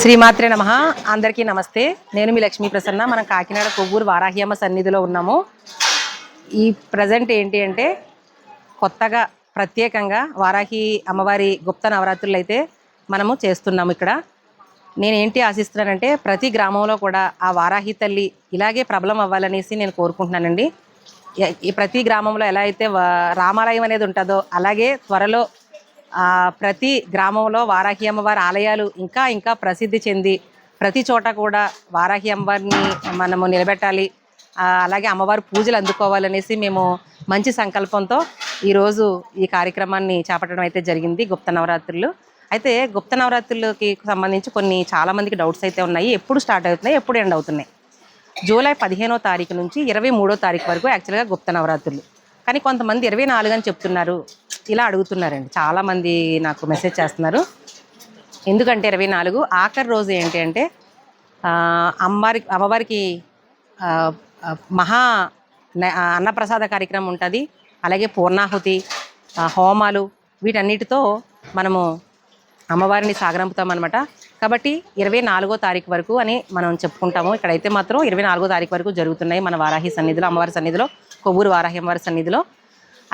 శ్రీమాత్రే నమః. అందరికీ నమస్తే. నేను మీ లక్ష్మీ ప్రసన్న. మనం కాకినాడ కొవ్వూరు వారాహి అమ్మ సన్నిధిలో ఉన్నాము. ఈ ప్రజెంట్ ఏంటి అంటే కొత్తగా ప్రత్యేకంగా వారాహి అమ్మవారి గుప్త నవరాత్రులు అయితే మనము చేస్తున్నాము ఇక్కడ. నేనేంటి ఆశిస్తున్నానంటే ప్రతి గ్రామంలో కూడా ఆ వారాహి తల్లి ఇలాగే ప్రబలం అవ్వాలనేసి నేను కోరుకుంటున్నానండి. ఈ ప్రతి గ్రామంలో ఎలా అయితే రామాలయం అనేది ఉంటుందో అలాగే త్వరలో ప్రతి గ్రామంలో వారాహి అమ్మవారి ఆలయాలు ఇంకా ఇంకా ప్రసిద్ధి చెంది ప్రతి చోట కూడా వారాహి అమ్మవారిని మనము నిలబెట్టాలి, అలాగే అమ్మవారి పూజలు అందుకోవాలనేసి మేము మంచి సంకల్పంతో ఈరోజు ఈ కార్యక్రమాన్ని చేపట్టడం అయితే జరిగింది. గుప్త నవరాత్రులు అయితే గుప్త నవరాత్రులకి సంబంధించి చాలామందికి డౌట్స్ అయితే ఉన్నాయి. ఎప్పుడు స్టార్ట్ అవుతున్నాయి, ఎప్పుడు ఎండ్ అవుతున్నాయి? జూలై 15వ తారీఖు నుంచి 23వ తారీఖు వరకు యాక్చువల్గా గుప్త నవరాత్రులు. కానీ కొంతమంది 24 అని చెప్తున్నారు, ఇలా అడుగుతున్నారండి. చాలామంది నాకు మెసేజ్ చేస్తున్నారు. ఎందుకంటే 24 ఆఖరి రోజు ఏంటి అంటే అమ్మవారికి మహా అన్నప్రసాద కార్యక్రమం ఉంటుంది. అలాగే పూర్ణాహుతి, హోమాలు, వీటన్నిటితో మనము అమ్మవారిని సాగరంపుతామన్నమాట. కాబట్టి 24వ తారీఖు వరకు అని మనం చెప్పుకుంటాము. ఇక్కడైతే మాత్రం 24వ తారీఖు వరకు జరుగుతున్నాయి మన వారాహి సన్నిధిలో, అమ్మవారి సన్నిధిలో, కొవ్వూరు వారాహి అమ్మవారి సన్నిధిలో.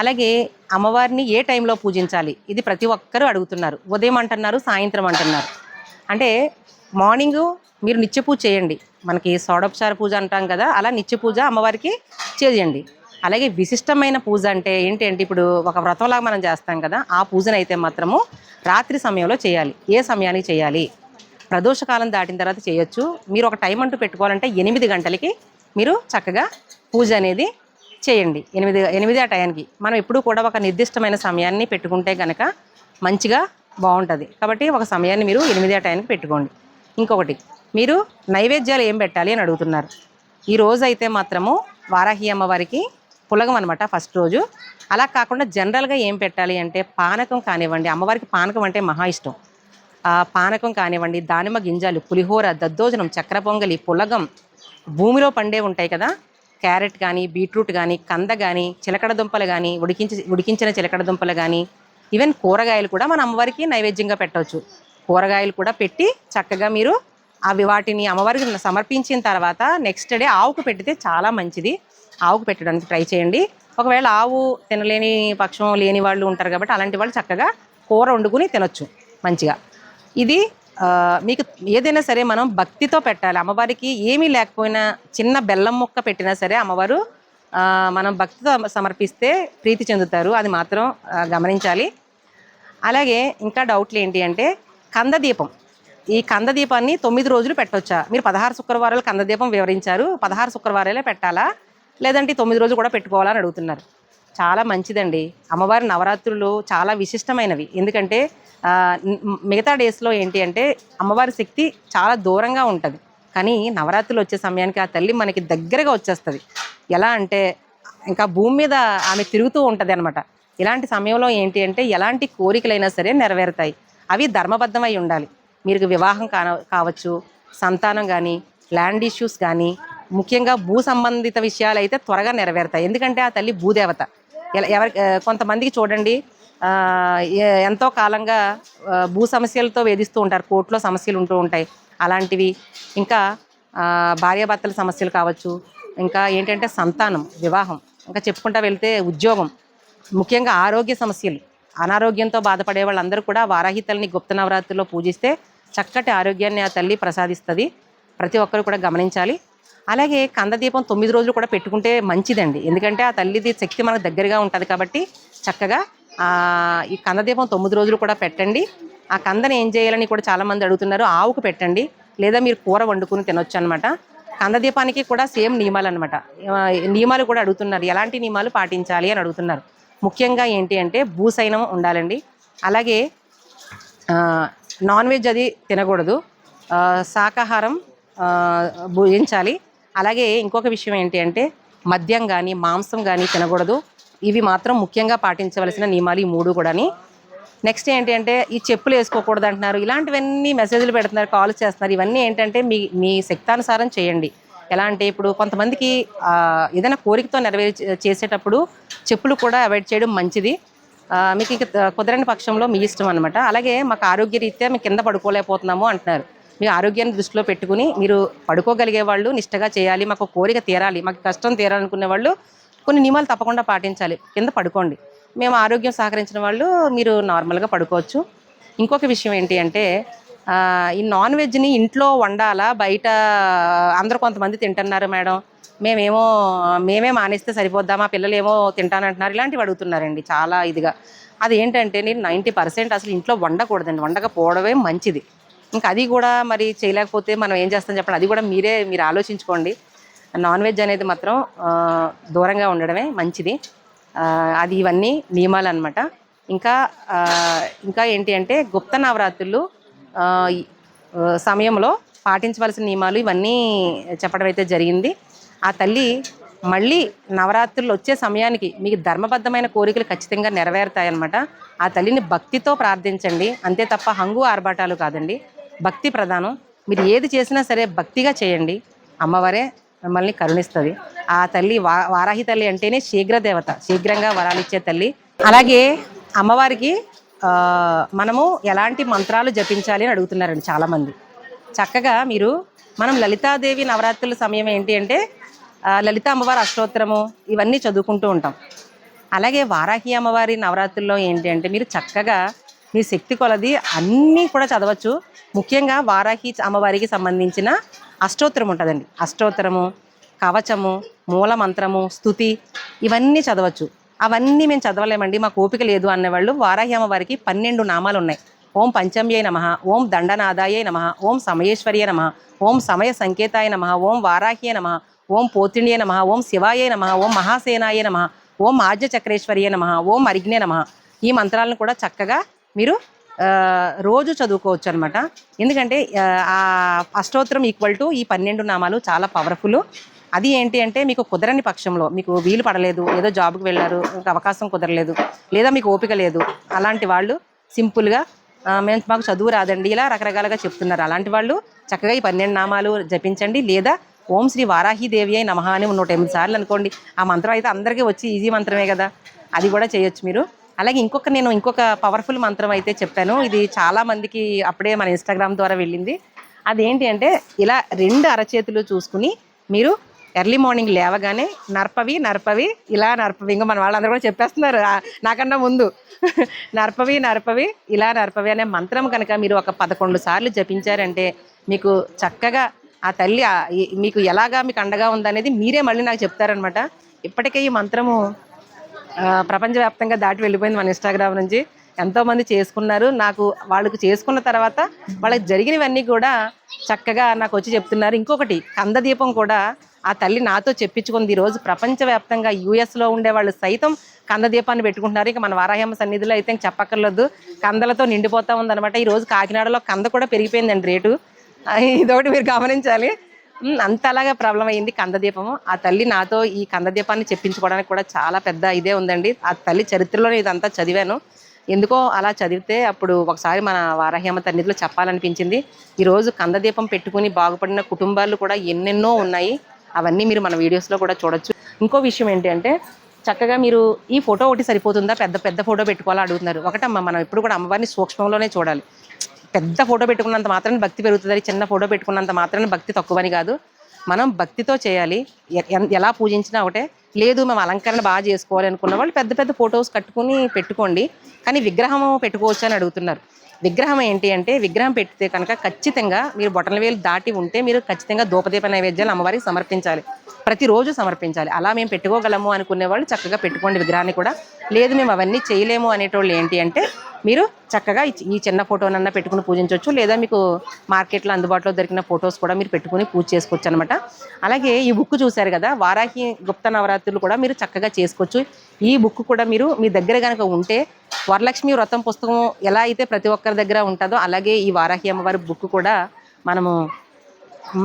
అలాగే అమ్మవారిని ఏ టైంలో పూజించాలి ఇది ప్రతి ఒక్కరూ అడుగుతున్నారు. ఉదయం అంటున్నారు, సాయంత్రం అంటున్నారు. అంటే మార్నింగు మీరు నిత్య పూజ చేయండి. మనకి షోడోపచార పూజ అంటాం కదా, అలా నిత్య పూజ అమ్మవారికి చేయండి. అలాగే విశిష్టమైన పూజ అంటే ఏంటి అంటే ఇప్పుడు ఒక వ్రతంలాగా మనం చేస్తాం కదా, ఆ పూజను అయితే మాత్రము రాత్రి సమయంలో చేయాలి. ఏ సమయానికి చేయాలి? ప్రదోషకాలం దాటిన తర్వాత చేయొచ్చు. మీరు ఒక టైం అంటూ పెట్టుకోవాలంటే 8 గంటలకి మీరు చక్కగా పూజ అనేది చేయండి. 8 ఆ టైంకి. మనం ఎప్పుడూ కూడా ఒక నిర్దిష్టమైన సమయాన్ని పెట్టుకుంటే కనుక మంచిగా బాగుంటుంది. కాబట్టి ఒక సమయాన్ని మీరు 8 ఆ టైంకి పెట్టుకోండి. ఇంకొకటి, మీరు నైవేద్యాలు ఏం పెట్టాలి అని అడుగుతున్నారు. ఈ రోజు అయితే మాత్రము వారాహి అమ్మవారికి పులగం అనమాట ఫస్ట్ రోజు. అలా కాకుండా జనరల్గా ఏం పెట్టాలి అంటే పానకం కానివ్వండి, అమ్మవారికి పానకం అంటే మహా ఇష్టం. పానకం కానివ్వండి, దానిమ్మ గింజలు, పులిహోర, దద్దోజనం, చక్కెర పొంగలి, పులగం, భూమిలో పండే ఉంటాయి కదా, క్యారెట్ కానీ, బీట్రూట్ కానీ, కంద కానీ, చిలకడ దుంపలు కానీ, ఉడికించిన చిలకడ దుంపలు కానీ, ఈవెన్ కూరగాయలు కూడా మన అమ్మవారికి నైవేద్యంగా పెట్టవచ్చు. కూరగాయలు కూడా పెట్టి చక్కగా మీరు వాటిని అమ్మవారికి సమర్పించిన తర్వాత నెక్స్ట్ డే ఆవుకు పెడితే చాలా మంచిది. ఆవుకు పెట్టడానికి ట్రై చేయండి. ఒకవేళ ఆవు తినలేని పక్షం లేని వాళ్ళు ఉంటారు కాబట్టి అలాంటి వాళ్ళు చక్కగా కూర వండుకుని తినొచ్చు మంచిగా. ఇది మీకు ఏదైనా సరే మనం భక్తితో పెట్టాలి. అమ్మవారికి ఏమీ లేకపోయినా చిన్న బెల్లం ముక్క పెట్టినా సరే అమ్మవారు మనం భక్తితో సమర్పిస్తే ప్రీతి చెందుతారు. అది మాత్రం గమనించాలి. అలాగే ఇంకా డౌట్లు ఏంటి అంటే కందదీపం. ఈ కందదీపాన్ని 9 రోజులు పెట్టవచ్చా? మీరు 16 శుక్రవారాలు కందదీపం వివరించారు. 16 శుక్రవారాలే పెట్టాలా, లేదంటే 9 రోజులు కూడా పెట్టుకోవాలని అడుగుతున్నారు. చాలా మంచిదండి. అమ్మవారి నవరాత్రులు చాలా విశిష్టమైనవి. ఎందుకంటే మిగతా డేస్లో ఏంటి అంటే అమ్మవారి శక్తి చాలా దూరంగా ఉంటుంది. కానీ నవరాత్రులు వచ్చే సమయానికి ఆ తల్లి మనకి దగ్గరగా వచ్చేస్తుంది. ఎలా అంటే ఇంకా భూమి మీద ఆమె తిరుగుతూ ఉంటుంది అనమాట. ఇలాంటి సమయంలో ఏంటి అంటే ఎలాంటి కోరికలైనా సరే నెరవేరుతాయి. అవి ధర్మబద్ధమై ఉండాలి. మీరు వివాహం కావచ్చు, సంతానం కానీ, ల్యాండ్ ఇష్యూస్ కానీ, ముఖ్యంగా భూ సంబంధిత విషయాలు అయితే త్వరగా నెరవేరుతాయి. ఎందుకంటే ఆ తల్లి భూదేవత. కొంతమందికి చూడండి ఎంతో కాలంగా భూ సమస్యలతో వేధిస్తూ ఉంటారు, కోర్టులో సమస్యలు ఉంటూ ఉంటాయి. అలాంటివి ఇంకా భార్యాభర్తల సమస్యలు కావచ్చు, ఇంకా ఏంటంటే సంతానం, వివాహం, ఇంకా చెప్పుకుంటూ వెళ్తే ఉద్యోగం, ముఖ్యంగా ఆరోగ్య సమస్యలు, అనారోగ్యంతో బాధపడే వాళ్ళందరూ కూడా వారాహి తల్లిని గుప్త నవరాత్రిలో పూజిస్తే చక్కటి ఆరోగ్యాన్ని ఆ తల్లి ప్రసాదిస్తుంది. ప్రతి ఒక్కరు కూడా గమనించాలి. అలాగే కందదీపం 9 రోజులు కూడా పెట్టుకుంటే మంచిదండి. ఎందుకంటే ఆ తల్లిది శక్తి మనకు దగ్గరగా ఉంటుంది కాబట్టి చక్కగా ఈ కందదీపం 9 రోజులు కూడా పెట్టండి. ఆ కందని ఏం చేయాలని కూడా చాలామంది అడుగుతున్నారు. ఆవుకు పెట్టండి, లేదా మీరు కూర వండుకుని తినొచ్చు అనమాట. కందదీపానికి కూడా సేమ్ నియమాలు అనమాట. నియమాలు కూడా అడుగుతున్నారు, ఎలాంటి నియమాలు పాటించాలి అని అడుగుతున్నారు. ముఖ్యంగా ఏంటి అంటే భూసైనం ఉండాలండి. అలాగే నాన్ వెజ్ అది తినకూడదు, శాకాహారం భుజించాలి. అలాగే ఇంకొక విషయం ఏంటి అంటే మద్యం కానీ, మాంసం కానీ తినకూడదు. ఇవి మాత్రం ముఖ్యంగా పాటించవలసిన నియమాలు ఈ 3 కూడాని. నెక్స్ట్ ఏంటి అంటే ఈ చెప్పులు వేసుకోకూడదు అంటున్నారు. ఇలాంటివన్నీ మెసేజ్లు పెడుతున్నారు, కాల్ చేస్తున్నారు. ఇవన్నీ ఏంటంటే మీ శక్తానుసారం చేయండి. ఎలా అంటే ఇప్పుడు కొంతమందికి ఏదైనా కోరికతో చేసేటప్పుడు చెప్పులు కూడా అవాయిడ్ చేయడం మంచిది. మీకు ఇంకా కుదరని పక్షంలో మీ ఇష్టం అనమాట. అలాగే మాకు ఆరోగ్య రీత్యా మేము కింద పడుకోలేకపోతున్నాము అంటున్నారు. మీ ఆరోగ్యాన్ని దృష్టిలో పెట్టుకుని మీరు పడుకోగలిగే వాళ్ళు నిష్టగా చేయాలి, మాకు కోరిక తీరాలి, మాకు కష్టం తీరాలనుకునే వాళ్ళు కొన్ని నియమాలు తప్పకుండా పాటించాలి, కింద పడుకోండి. మేము ఆరోగ్యం సహకరించిన వాళ్ళు మీరు నార్మల్గా పడుకోవచ్చు. ఇంకొక విషయం ఏంటి అంటే ఈ నాన్ వెజ్ని ఇంట్లో వండాలా, బయట అందరూ కొంతమంది తింటున్నారు మేడం, మేమే మానేస్తే సరిపోద్దా, మా పిల్లలు ఏమో తింటానంటున్నారు, ఇలాంటివి అడుగుతున్నారండి చాలా ఇదిగా. అది ఏంటంటే నేను 90% అసలు ఇంట్లో వండకూడదండి, వండకపోవడమే మంచిది. ఇంకా అది కూడా మరి చేయలేకపోతే మనం ఏం చేస్తాం చెప్పండి, అది కూడా మీరు ఆలోచించుకోండి. నాన్ వెజ్ అనేది మాత్రం దూరంగా ఉండడమే మంచిది. అది ఇవన్నీ నియమాలు అనమాట. ఇంకా ఏంటి అంటే గుప్త నవరాత్రులు సమయంలో పాటించవలసిన నియమాలు ఇవన్నీ చెప్పడం అయితే జరిగింది. ఆ తల్లి మళ్ళీ నవరాత్రులు వచ్చే సమయానికి మీకు ధర్మబద్ధమైన కోరికలు ఖచ్చితంగా నెరవేరుతాయన్నమాట. ఆ తల్లిని భక్తితో ప్రార్థించండి, అంతే తప్ప హంగు ఆర్భాటాలు కాదండి. భక్తి ప్రధానం. మీరు ఏది చేసినా సరే భక్తిగా చేయండి, అమ్మవారే మిమ్మల్ని కరుణిస్తుంది. ఆ తల్లి వారాహి తల్లి అంటేనే శీఘ్రదేవత, శీఘ్రంగా వరాలిచ్చే తల్లి. అలాగే అమ్మవారికి మనము ఎలాంటి మంత్రాలు జపించాలి అని అడుగుతున్నారండి చాలామంది. చక్కగా మనం లలితాదేవి నవరాత్రుల సమయం ఏంటి అంటే లలిత అమ్మవారి అష్టోత్తరము ఇవన్నీ చదువుకుంటూ ఉంటాం. అలాగే వారాహి అమ్మవారి నవరాత్రుల్లో ఏంటి అంటే మీరు చక్కగా మీ శక్తి కొలది అన్నీ కూడా చదవచ్చు. ముఖ్యంగా వారాహి అమ్మవారికి సంబంధించిన అష్టోత్తరం ఉంటుందండి. అష్టోత్తరము, కవచము, మూలమంత్రము, స్తుతి ఇవన్నీ చదవచ్చు. అవన్నీ మేము చదవలేమండి, మాకు ఓపిక లేదు అనేవాళ్ళు వారాహి అమ్మవారికి 12 నామాలు ఉన్నాయి. ఓం పంచమ్యై నమః, ఓం దండనాదాయై నమః, ఓం సమయేశ్వర్యై నమః, ఓం సమయ సంకేతాయ నమః, ఓం వారాహ్యై నమః, ఓం పోతిణ్యై నమః, ఓం శివాయై నమః, ఓం మహాసేనాయ నమః, ఓం ఆజ్ఞచక్రేశ్వర్యై నమః, ఓం అరిజ్ఞే నమః. ఈ మంత్రాలను కూడా చక్కగా మీరు రోజు చదువుకోవచ్చు అనమాట. ఎందుకంటే ఆ అష్టోత్తరం ఈక్వల్ టు ఈ 12 నామాలు చాలా పవర్ఫుల్. అది ఏంటి అంటే మీకు కుదరని పక్షంలో, మీకు వీలు పడలేదు, ఏదో జాబ్కి వెళ్ళారు, అవకాశం కుదరలేదు, లేదా మీకు ఓపిక లేదు, అలాంటి వాళ్ళు సింపుల్గా మాకు చదువు రాదండి ఇలా రకరకాలుగా చెప్తున్నారు. అలాంటి వాళ్ళు చక్కగా ఈ 12 నామాలు జపించండి. లేదా ఓం శ్రీ వారాహిదేవి అయి నమః అని 108 సార్లు అనుకోండి. ఆ మంత్రం అయితే అందరికీ వచ్చి ఈజీ మంత్రమే కదా, అది కూడా చేయొచ్చు మీరు. అలాగే నేను ఇంకొక పవర్ఫుల్ మంత్రం అయితే చెప్పాను, ఇది చాలామందికి అప్పుడే మన ఇన్స్టాగ్రామ్ ద్వారా వెళ్ళింది. అదేంటి అంటే ఇలా 2 అరచేతులు చూసుకుని మీరు ఎర్లీ మార్నింగ్ లేవగానే నర్పవి ఇలా నర్పవి, ఇంకా మన వాళ్ళందరూ కూడా చెప్పేస్తున్నారు నాకన్నా ముందు. నర్పవి ఇలా నర్పవి అనే మంత్రం కనుక మీరు ఒక 11 సార్లు జపించారంటే మీకు చక్కగా ఆ తల్లి మీకు ఎలాగా మీకు అండగా ఉందనేది మీరే మళ్ళీ నాకు చెప్తారనమాట. ఇప్పటికే ఈ మంత్రము ప్రపంచవ్యాప్తంగా దాటి వెళ్ళిపోయింది మన ఇన్స్టాగ్రామ్ నుంచి. ఎంతోమంది చేసుకున్నారు. వాళ్ళకి చేసుకున్న తర్వాత వాళ్ళకి జరిగినవన్నీ కూడా చక్కగా నాకు వచ్చి చెప్తున్నారు. ఇంకొకటి కందదీపం కూడా ఆ తల్లి నాతో చెప్పించుకుంది. ఈరోజు ప్రపంచవ్యాప్తంగా యూఎస్లో ఉండే వాళ్ళు సైతం కందదీపాన్ని పెట్టుకుంటున్నారు. ఇక మన వారాహమ్మ సన్నిధిలో అయితే చెప్పక్కర్లేదు, కందలతో నిండిపోతూ ఉందన్నమాట. ఈరోజు కాకినాడలో కంద కూడా పెరిగిపోయిందండి రేటు. ఇదొకటి మీరు గమనించాలి. అంతలాగా ప్రాబ్లం అయ్యింది కందదీపము. ఆ తల్లి నాతో ఈ కందదీపాన్ని చెప్పించుకోవడానికి కూడా చాలా పెద్ద ఇదే ఉందండి. ఆ తల్లి చరిత్రలోనే ఇదంతా చదివాను. ఎందుకో అలా చదివితే అప్పుడు ఒకసారి మన వారాహ్యమ్మ సన్నిధిలో చెప్పాలనిపించింది. ఈరోజు కందదీపం పెట్టుకుని బాగుపడిన కుటుంబాలు కూడా ఎన్నెన్నో ఉన్నాయి. అవన్నీ మీరు మన వీడియోస్లో కూడా చూడొచ్చు. ఇంకో విషయం ఏంటి అంటే చక్కగా మీరు ఈ ఫోటో ఒకటి సరిపోతుందా, పెద్ద పెద్ద ఫోటో పెట్టుకోవాలా అడుగుతున్నారు. ఒకటమ్మా, మనం ఎప్పుడు కూడా అమ్మవారిని సూక్ష్మంలోనే చూడాలి. పెద్ద ఫోటో పెట్టుకున్నంత మాత్రాన్ని భక్తి పెరుగుతుంది, చిన్న ఫోటో పెట్టుకున్నంత మాత్రాన్ని భక్తి తక్కువని కాదు. మనం భక్తితో చేయాలి. ఎలా పూజించినా ఒకటే. లేదు మేము అలంకరణ బాగా చేసుకోవాలి అనుకున్న వాళ్ళు పెద్ద పెద్ద ఫొటోస్ కట్టుకుని పెట్టుకోండి, కానీ విగ్రహం పెట్టుకోవచ్చు అని అడుగుతున్నారు. విగ్రహం ఏంటి అంటే విగ్రహం పెడితే కనుక ఖచ్చితంగా మీరు బొటన వేలు దాటి ఉంటే మీరు ఖచ్చితంగా ధూపదీప నైవేద్యాలు అమ్మవారికి సమర్పించాలి, ప్రతిరోజు సమర్పించాలి. అలా మేము పెట్టుకోగలము అనుకునే వాళ్ళు చక్కగా పెట్టుకోండి విగ్రహాన్ని కూడా. లేదు మేము అవన్నీ చేయలేము అనేటోళ్ళు ఏంటి అంటే మీరు చక్కగా ఈ చిన్న ఫోటోనన్నా పెట్టుకుని పూజించవచ్చు, లేదా మీకు మార్కెట్లో అందుబాటులో దొరికిన ఫొటోస్ కూడా మీరు పెట్టుకుని పూజ చేసుకోవచ్చు అనమాట. అలాగే ఈ బుక్ చూశారు కదా, వారాహి గుప్త నవరాత్రులు కూడా మీరు చక్కగా చేసుకోవచ్చు. ఈ బుక్ కూడా మీరు మీ దగ్గర కనుక ఉంటే వరలక్ష్మి వ్రతం పుస్తకం ఎలా అయితే ప్రతి ఒక్కరి దగ్గర ఉంటుందో అలాగే ఈ వారాహి అమ్మవారి బుక్ కూడా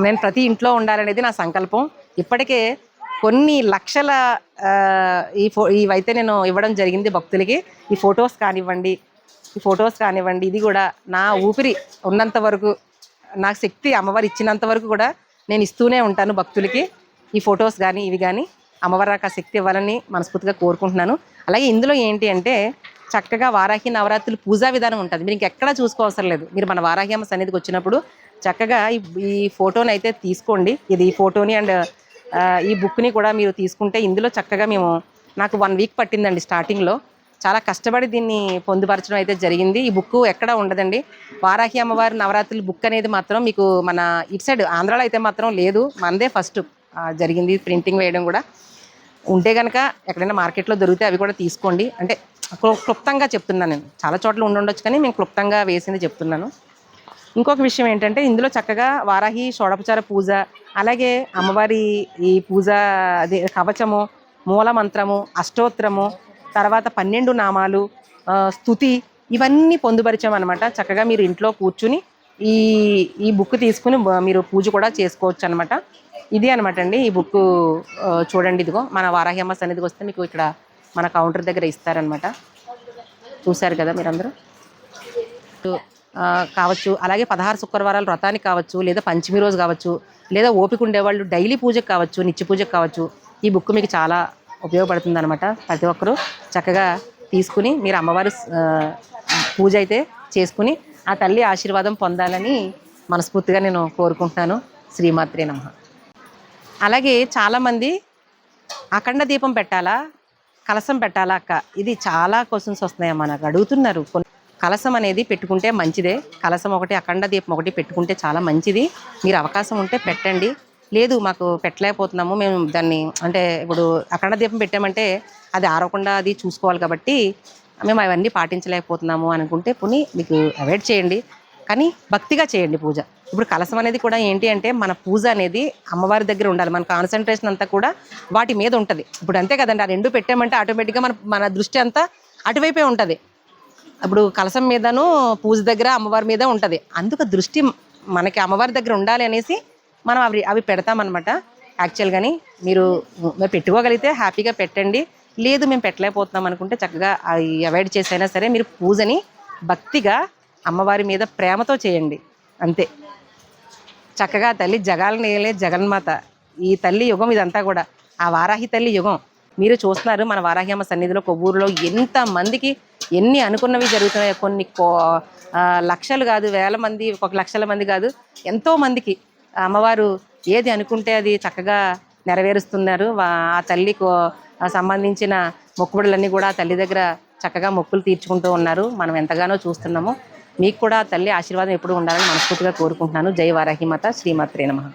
నేను ప్రతి ఇంట్లో ఉండాలనేది నా సంకల్పం. ఇప్పటికే కొన్ని లక్షల ఇవైతే నేను ఇవ్వడం జరిగింది భక్తులకి. ఈ ఫొటోస్ కానివ్వండి, ఇది కూడా నా ఊపిరి ఉన్నంత వరకు, నాకు శక్తి అమ్మవారు ఇచ్చినంత వరకు కూడా నేను ఇస్తూనే ఉంటాను భక్తులకి. ఈ ఫొటోస్ కానీ ఇవి కానీ అమ్మవారు నాకు ఆ శక్తి ఇవ్వాలని మనస్ఫూర్తిగా కోరుకుంటున్నాను. అలాగే ఇందులో ఏంటి అంటే చక్కగా వారాహి నవరాత్రులు పూజా విధానం ఉంటుంది. మీరు ఇంకెక్కడా చూసుకోవసరం లేదు. మీరు మన వారాహి అమ్మ సన్నిధికి వచ్చినప్పుడు చక్కగా ఈ ఫోటోని అయితే తీసుకోండి. ఇది ఈ ఫోటోని అండ్ ఈ బుక్ని కూడా మీరు తీసుకుంటే ఇందులో చక్కగా నాకు 1 వీక్ పట్టిందండి స్టార్టింగ్లో. చాలా కష్టపడి దీన్ని పొందుపరచడం అయితే జరిగింది. ఈ బుక్ ఎక్కడా ఉండదండి. వారాహి అమ్మవారి నవరాత్రుల బుక్ అనేది మాత్రం మీకు మన ఇటు సైడ్ ఆంధ్రాలో అయితే మాత్రం లేదు. మనదే ఫస్ట్ జరిగింది ప్రింటింగ్ వేయడం కూడా. ఉంటే కనుక ఎక్కడైనా మార్కెట్లో దొరికితే అవి కూడా తీసుకోండి. అంటే క్లుప్తంగా చెప్తున్నాను నేను. చాలా చోట్ల ఉండొచ్చు కానీ మేము క్లుప్తంగా వేసింది చెప్తున్నాను. ఇంకొక విషయం ఏంటంటే ఇందులో చక్కగా వారాహి షోడోపచార పూజ, అలాగే అమ్మవారి ఈ పూజ అదే కవచము, మూలమంత్రము, అష్టోత్తరము, తర్వాత 12 నామాలు, స్తుతి, ఇవన్నీ పొందుపరిచామన్నమాట. చక్కగా మీరు ఇంట్లో కూర్చుని ఈ ఈ బుక్ తీసుకుని మీరు పూజ కూడా చేసుకోవచ్చు అనమాట. ఇది అనమాట అండి ఈ బుక్. చూడండి, ఇదిగో మన వారాహి అమ్మ సన్నిధికి వస్తే మీకు ఇక్కడ మన కౌంటర్ దగ్గర ఇస్తారనమాట. చూశారు కదా మీరందరూ. కావచ్చు, అలాగే 16 శుక్రవారాలు వ్రతానికి కావచ్చు, లేదా పంచమి రోజు కావచ్చు, లేదా ఓపిక ఉండేవాళ్ళు డైలీ పూజకు కావచ్చు, నిత్య పూజకు కావచ్చు, ఈ బుక్ మీకు చాలా ఉపయోగపడుతుంది అనమాట. ప్రతి ఒక్కరూ చక్కగా తీసుకుని మీరు అమ్మవారి పూజ అయితే చేసుకుని ఆ తల్లి ఆశీర్వాదం పొందాలని మనస్ఫూర్తిగా నేను కోరుకుంటున్నాను. శ్రీమాత్రే నమః. అలాగే చాలామంది అఖండ దీపం పెట్టాలా, కలశం పెట్టాలా అక్క, ఇది చాలా క్వశ్చన్స్ వస్తున్నాయమ్మా, నాకు అడుగుతున్నారు. కలశం అనేది పెట్టుకుంటే మంచిదే. కలశం ఒకటి, అఖండ దీపం ఒకటి పెట్టుకుంటే చాలా మంచిది. మీరు అవకాశం ఉంటే పెట్టండి. లేదు మాకు పెట్టలేకపోతున్నాము, మేము దాన్ని అంటే ఇప్పుడు అఖండ దీపం పెట్టామంటే అది ఆరకుండా అది చూసుకోవాలి కాబట్టి మేము అవన్నీ పాటించలేకపోతున్నాము అనుకుంటే పోనీ మీకు అవాయిడ్ చేయండి, కానీ భక్తిగా చేయండి పూజ. ఇప్పుడు కలశం అనేది కూడా ఏంటి అంటే మన పూజ అనేది అమ్మవారి దగ్గర ఉండాలి. మన కాన్సన్ట్రేషన్ అంతా కూడా వాటి మీద ఉంటుంది. ఇప్పుడు అంతే కదండి, ఆ 2 పెట్టామంటే ఆటోమేటిక్గా మన దృష్టి అంతా అటువైపే ఉంటుంది. ఇప్పుడు కలశం మీదను పూజ దగ్గర అమ్మవారి మీద ఉంటుంది. అందుకు దృష్టి మనకి అమ్మవారి దగ్గర ఉండాలి అనేసి మనం అవి పెడతామన్నమాట. యాక్చువల్గాని మీరు పెట్టుకోగలిగితే హ్యాపీగా పెట్టండి. లేదు మేము పెట్టలేకపోతున్నాం అనుకుంటే చక్కగా అవి అవాయిడ్ చేసైనా సరే మీరు పూజని భక్తిగా అమ్మవారి మీద ప్రేమతో చేయండి అంతే. చక్కగా తల్లి జగాల నేలే జగన్మాత, ఈ తల్లి యుగం ఇదంతా కూడా, ఆ వారాహి తల్లి యుగం. మీరు చూస్తున్నారు మన వారాహి అమ్మ సన్నిధిలో కొవ్వూరులో ఎంతమందికి ఎన్ని అనుకున్నవి జరుగుతున్నాయి. కొన్ని లక్షలు కాదు, వేల మంది, 1 లక్షల మంది కాదు, ఎంతోమందికి అమ్మవారు ఏది అనుకుంటే అది చక్కగా నెరవేరుస్తున్నారు. ఆ తల్లికి సంబంధించిన మొక్కుబడులన్నీ కూడా ఆ తల్లి దగ్గర చక్కగా మొక్కులు తీర్చుకుంటూ ఉన్నారు. మనం ఎంతగానో చూస్తున్నాము. మీకు కూడా తల్లి ఆశీర్వాదం ఎప్పుడు ఉండాలని మనస్ఫూర్తిగా కోరుకుంటున్నాను. జై వారాహి మాత. శ్రీమాత్రే నమః.